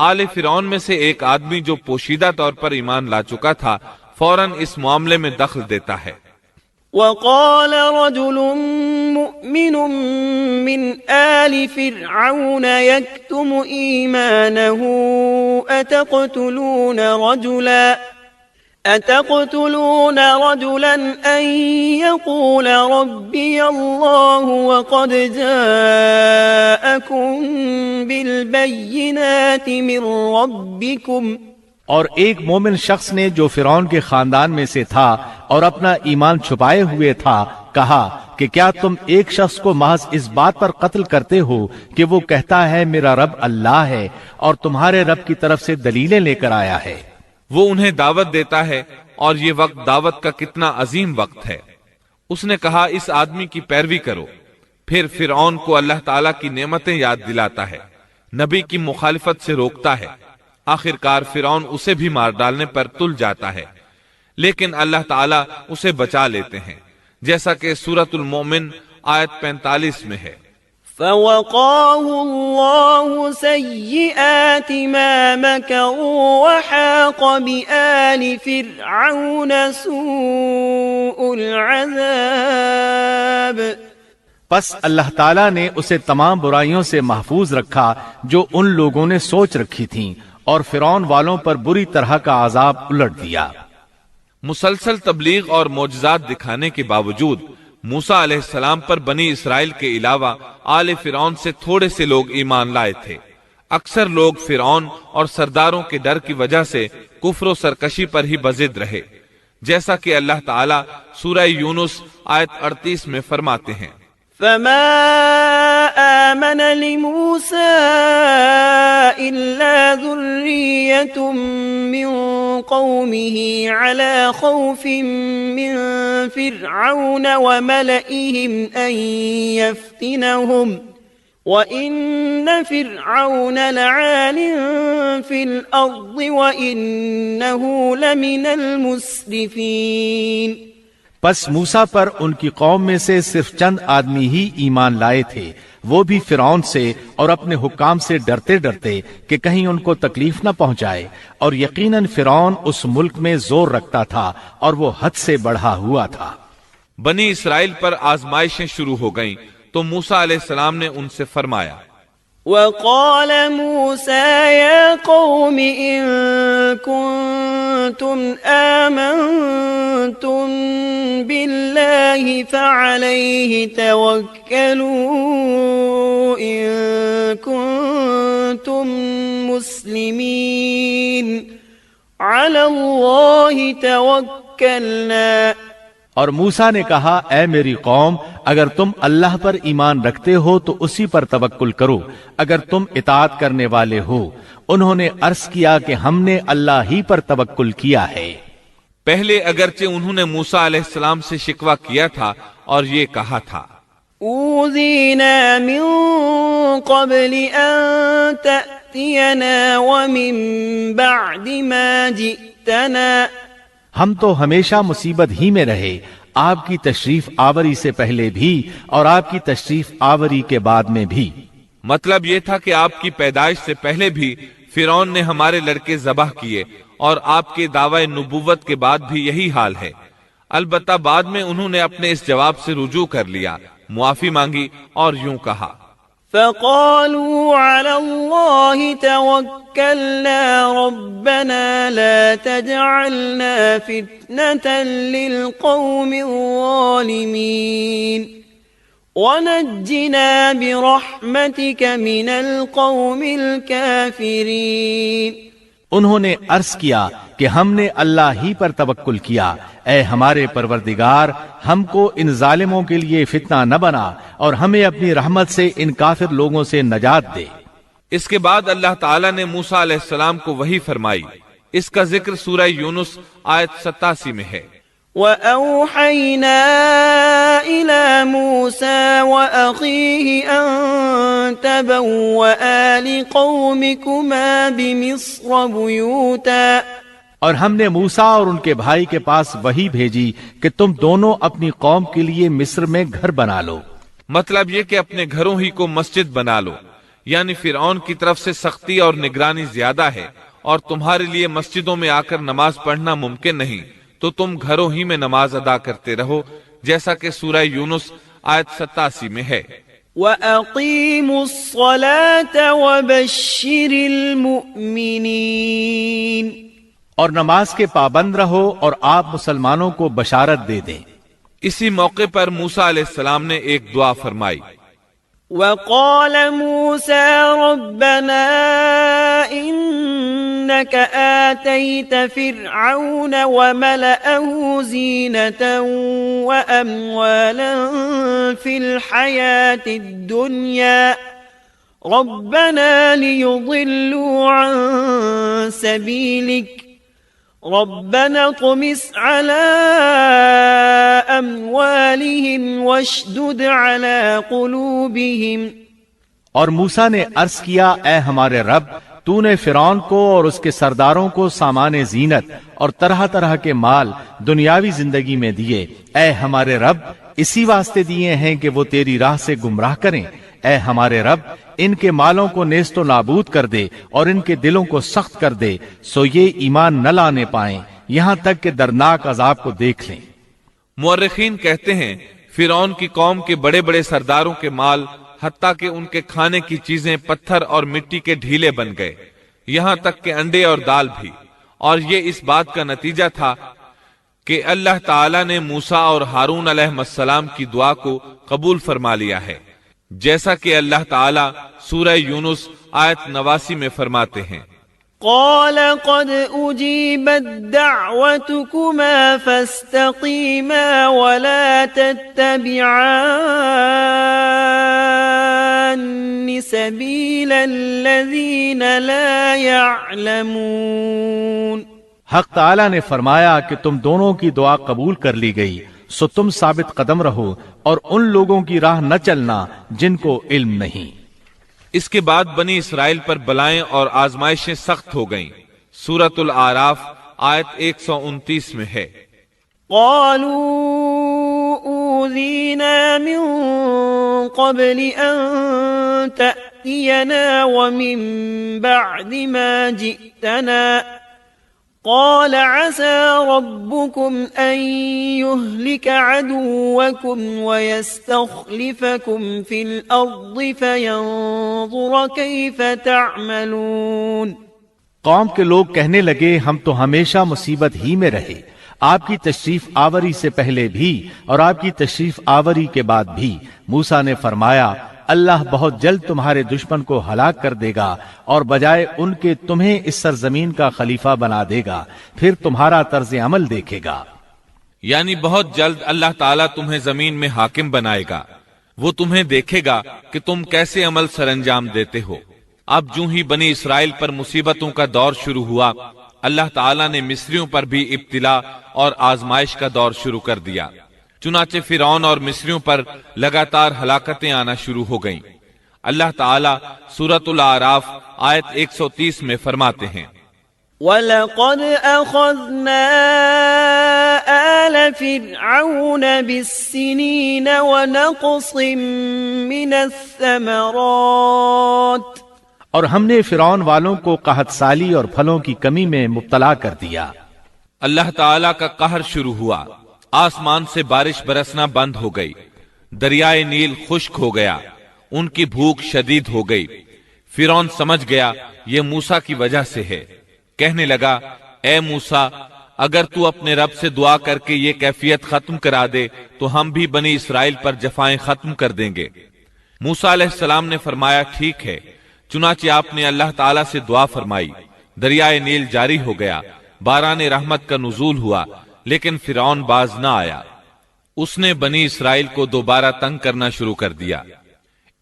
آل فرعون میں سے ایک آدمی جو پوشیدہ طور پر ایمان لا چکا تھا فوراً اس معاملے میں دخل دیتا ہے۔ وقال رجل مؤمن من آل فرعون يكتم إيمانه أتقتلون رجلا أن يقول ربي الله وقد جاءكم بالبينات من ربكم۔ اور ایک مومن شخص نے جو فرعون کے خاندان میں سے تھا اور اپنا ایمان چھپائے ہوئے تھا کہا کہ کیا تم ایک شخص کو محض اس بات پر قتل کرتے ہو کہ وہ کہتا ہے میرا رب اللہ ہے اور تمہارے رب کی طرف سے دلیلیں لے کر آیا ہے۔ وہ انہیں دعوت دیتا ہے اور یہ وقت دعوت کا کتنا عظیم وقت ہے۔ اس نے کہا اس آدمی کی پیروی کرو۔ پھر فرعون کو اللہ تعالیٰ کی نعمتیں یاد دلاتا ہے، نبی کی مخالفت سے روکتا ہے۔ آخرکار فرعون اسے بھی مار ڈالنے پر تل جاتا ہے، لیکن اللہ تعالیٰ اسے بچا لیتے ہیں، جیسا کہ سورۃ المومن آیت 45 میں ہے۔ فوقاه الله سيئات ما مكروا وحاق بآل فرعون سوء العذاب۔ پس اللہ تعالیٰ نے اسے تمام برائیوں سے محفوظ رکھا جو ان لوگوں نے سوچ رکھی تھیں، اور فرعون والوں پر بری طرح کا عذاب الٹ دیا۔ مسلسل تبلیغ اور معجزات دکھانے کے باوجود موسیٰ علیہ السلام پر بنی اسرائیل کے علاوہ آل فرعون سے تھوڑے سے لوگ ایمان لائے تھے۔ اکثر لوگ فرعون اور سرداروں کے ڈر کی وجہ سے کفر و سرکشی پر ہی بضد رہے، جیسا کہ اللہ تعالیٰ سورہ یونس آیت 38 میں فرماتے ہیں۔ فما آمن لموسى إلا ذرية من قومه على خوف من فرعون وملئهم أن يفتنهم وَإِنَّ فِرْعَوْنَ لَعَالٍ فِي الْأَرْضِ وَإِنَّهُ لَمِنَ الْمُسْرِفِينَ۔ پس موسیٰ پر ان کی قوم میں سے صرف چند آدمی ہی ایمان لائے تھے، وہ بھی فرعون سے اور اپنے حکام سے ڈرتے ڈرتے کہ کہیں ان کو تکلیف نہ پہنچائے، اور یقیناً فرعون اس ملک میں زور رکھتا تھا اور وہ حد سے بڑھا ہوا تھا۔ بنی اسرائیل پر آزمائشیں شروع ہو گئیں تو موسیٰ علیہ السلام نے ان سے فرمایا، وَقَالَ مُوسَى يَا قَوْمِ إِن كُنتُمْ آمَنتُم بِاللَّهِ فَعَلَيْهِ تَوَكَّلُوا إِن كُنتُم مُسْلِمِينَ عَلَى اللَّهِ تَوَكَّلْنَا۔ اور موسیٰ نے کہا، اے میری قوم، اگر تم اللہ پر ایمان رکھتے ہو تو اسی پر توکل کرو اگر تم اطاعت کرنے والے ہو۔ انہوں نے عرض کیا کہ ہم نے اللہ ہی پر توکل کیا ہے۔ پہلے اگرچہ انہوں نے موسیٰ علیہ السلام سے شکوہ کیا تھا اور یہ کہا تھا، اوذینا من قبل ان تأتینا ومن بعد ما جئتنا۔ ہم تو ہمیشہ مصیبت ہی میں رہے، آپ کی تشریف آوری سے پہلے بھی اور آپ کی تشریف آوری کے بعد میں بھی۔ مطلب یہ تھا کہ آپ کی پیدائش سے پہلے بھی فرعون نے ہمارے لڑکے ذبح کیے اور آپ کے دعوی نبوت کے بعد بھی یہی حال ہے۔ البتہ بعد میں انہوں نے اپنے اس جواب سے رجوع کر لیا، معافی مانگی اور یوں کہا، فَقَالُوا عَلَى اللَّهِ تَوَكَّلْنَا رَبَّنَا لَا تَجْعَلْنَا فِتْنَةً لِلْقَوْمِ الظَّالِمِينَ وَنَجِّنَا بِرَحْمَتِكَ مِنَ الْقَوْمِ الْكَافِرِينَ۔ انہوں نے عرض کیا کہ ہم نے اللہ ہی پر توکل کیا، اے ہمارے پروردگار، ہم کو ان ظالموں کے لیے فتنہ نہ بنا اور ہمیں اپنی رحمت سے ان کافر لوگوں سے نجات دے۔ اس کے بعد اللہ تعالیٰ نے موسیٰ علیہ السلام کو وحی فرمائی۔ اس کا ذکر سورہ یونس آیت 87 میں ہے۔ وَأَوْحَيْنَا إِلَى مُوسَى وَأَخِيهِ أَن تَبَوَّآ لِقَوْمِكُمَا بِمِصْرَ بُيُوتًا۔ اور ہم نے موسیٰ اور ان کے بھائی کے پاس وحی بھیجی کہ تم دونوں اپنی قوم کے لیے مصر میں گھر بنا لو۔ مطلب یہ کہ اپنے گھروں ہی کو مسجد بنا لو، یعنی فرعون کی طرف سے سختی اور نگرانی زیادہ ہے اور تمہارے لیے مسجدوں میں آ کر نماز پڑھنا ممکن نہیں، تو تم گھروں ہی میں نماز ادا کرتے رہو، جیسا کہ سورہ یونس آیت 87 میں ہے۔ وَأَقِيمُوا الصَّلَاةَ وَبَشِّرِ الْمُؤْمِنِينَ، اور نماز کے پابند رہو اور آپ مسلمانوں کو بشارت دے دیں۔ اسی موقع پر موسیٰ علیہ السلام نے ایک دعا فرمائی۔ وقال موسى ربنا إنك آتيت فرعون وملأه زينة وأموالا في الحياة الدنيا ربنا ليضلوا عن سبيلك ربنا اطمس على أموالهم واشدد على قلوبهم۔ اور موسیٰ نے عرض کیا، اے ہمارے رب، تو نے فرعون کو اور اس کے سرداروں کو سامان زینت اور طرح طرح کے مال دنیاوی زندگی میں دیے، اے ہمارے رب اسی واسطے دیے ہیں کہ وہ تیری راہ سے گمراہ کریں۔ اے ہمارے رب ان کے مالوں کو نیست و نابود کر دے اور ان کے دلوں کو سخت کر دے، سو یہ ایمان نہ لانے پائیں یہاں تک کہ دردناک عذاب کو دیکھ لیں۔ مورخین کہتے ہیں فرعون کی قوم کے بڑے بڑے سرداروں کے مال، حتیٰ کہ ان کے کھانے کی چیزیں پتھر اور مٹی کے ڈھیلے بن گئے، یہاں تک کہ انڈے اور دال بھی، اور یہ اس بات کا نتیجہ تھا کہ اللہ تعالیٰ نے موسیٰ اور ہارون علیہ السلام کی دعا کو قبول فرما لیا ہے، جیسا کہ اللہ تعالیٰ سورہ یونس آیت 89 میں فرماتے ہیں، قال قد أجيبت دعوتكما فاستقيما ولا تتبعان سبيل الذين لا يعلمون۔ حق تعالیٰ نے فرمایا کہ تم دونوں کی دعا قبول کر لی گئی، سو تم ثابت قدم رہو اور ان لوگوں کی راہ نہ چلنا جن کو علم نہیں۔ اس کے بعد بنی اسرائیل پر بلائیں اور آزمائشیں سخت ہو گئیں۔ سورۃ الاعراف آیت 129 میں ہے، قالوا أوذينا من قبل أن تأتينا ومن بعد ما جئتنا قال عسى ربكم أن يهلك عدوكم ويستخلفكم في الأرض فينظر كيف تعملون۔ قوم کے لوگ کہنے لگے، ہم تو ہمیشہ مصیبت ہی میں رہے، آپ کی تشریف آوری سے پہلے بھی اور آپ کی تشریف آوری کے بعد بھی۔ موسیٰ نے فرمایا، اللہ بہت جلد تمہارے دشمن کو ہلاک کر دے گا اور بجائے ان کے تمہیں اس سرزمین کا خلیفہ بنا دے گا، پھر تمہارا طرز عمل دیکھے گا۔ یعنی بہت جلد اللہ تعالیٰ تمہیں زمین میں حاکم بنائے گا، وہ تمہیں دیکھے گا کہ تم کیسے عمل سر انجام دیتے ہو۔ اب جو ہی بنی اسرائیل پر مصیبتوں کا دور شروع ہوا، اللہ تعالیٰ نے مصریوں پر بھی ابتلا اور آزمائش کا دور شروع کر دیا، چنانچہ فرعون اور مصریوں پر لگاتار ہلاکتیں آنا شروع ہو گئیں۔ اللہ تعالیٰ سورۃ الاعراف آیت 130 میں فرماتے ہیں، وَلَقَدْ أَخَذْنَا آلَ فِرْعَوْنَ بِالسِّنِينَ وَنَقْصٍ مِّنَ الثَّمَرَاتِ، اور ہم نے فرعون والوں کو قحط سالی اور پھلوں کی کمی میں مبتلا کر دیا۔ اللہ تعالیٰ کا قہر شروع ہوا، آسمان سے بارش برسنا بند ہو گئی، دریائے نیل خشک ہو گیا، ان کی بھوک شدید ہو گئی۔ فرعون سمجھ گیا یہ موسیٰ کی وجہ سے ہے، کہنے لگا، اے موسیٰ، اگر تو اپنے رب سے دعا کر کے یہ کیفیت ختم کرا دے تو ہم بھی بنی اسرائیل پر جفائیں ختم کر دیں گے۔ موسیٰ علیہ السلام نے فرمایا، ٹھیک ہے۔ چنانچہ آپ نے اللہ تعالیٰ سے دعا فرمائی، دریائے نیل جاری ہو گیا، باران رحمت کا نزول ہوا، لیکن فرعون باز نہ آیا۔ اس نے بنی اسرائیل کو دوبارہ تنگ کرنا شروع کر دیا۔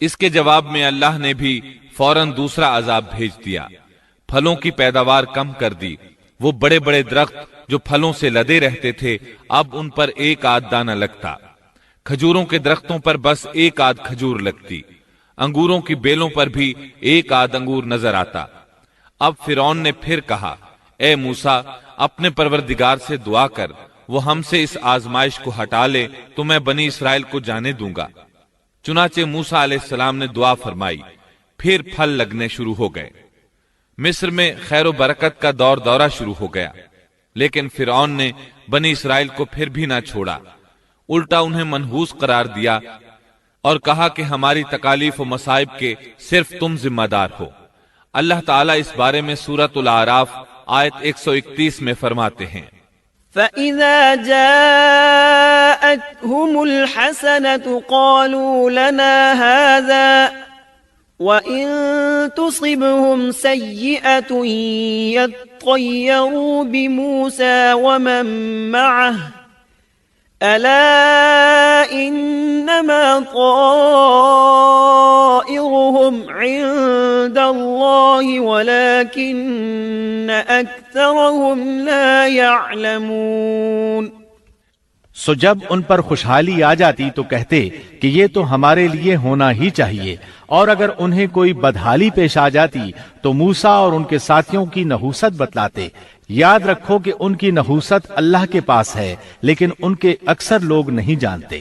اس کے جواب میں اللہ نے بھی فوراً دوسرا عذاب بھیج دیا، پھلوں کی پیداوار کم کر دی۔ وہ بڑے بڑے درخت جو پھلوں سے لدے رہتے تھے، اب ان پر ایک آدھ دانہ لگتا، کھجوروں کے درختوں پر بس ایک آدھ کھجور لگتی، انگوروں کی بیلوں پر بھی ایک آدھ انگور نظر آتا۔ اب فرعون نے پھر کہا، اے موسیٰ، اپنے پروردگار سے دعا کر، وہ ہم سے اس آزمائش کو ہٹا لے تو میں بنی اسرائیل کو جانے دوں گا۔ چنانچہ موسیٰ علیہ السلام نے دعا فرمائی، پھر پھل لگنے شروع ہو گئے۔ مصر میں خیر و برکت کا دور دورہ شروع ہو گیا، لیکن فرعون نے بنی اسرائیل کو پھر بھی نہ چھوڑا، الٹا انہیں منحوس قرار دیا اور کہا کہ ہماری تکالیف و مصائب کے صرف تم ذمہ دار ہو۔ اللہ تعالیٰ اس بارے میں سورۃ الاعراف آیت 131 میں فرماتے ہیں، فَإِذَا جَاءَتْهُمُ الْحَسَنَةُ قَالُوا لَنَا هَذَا وَإِن تُصِبْهُمْ سَيِّئَةٌ يَطَّيَّرُوا بِمُوسَى وَمَن مَّعَهُ أَلَا إِنَّمَا طَائِرُهُمْ عِندَ اللَّهِ وَلَكِنَّ أَكْثَرَهُمْ لَا يَعْلَمُونَ۔ سو جب ان پر خوشحالی آ جاتی تو کہتے کہ یہ تو ہمارے لیے ہونا ہی چاہیے، اور اگر انہیں کوئی بدحالی پیش آ جاتی تو موسیٰ اور ان کے ساتھیوں کی نحوست بتلاتے۔ یاد رکھو کہ ان کی نحوست اللہ کے پاس ہے، لیکن ان کے اکثر لوگ نہیں جانتے۔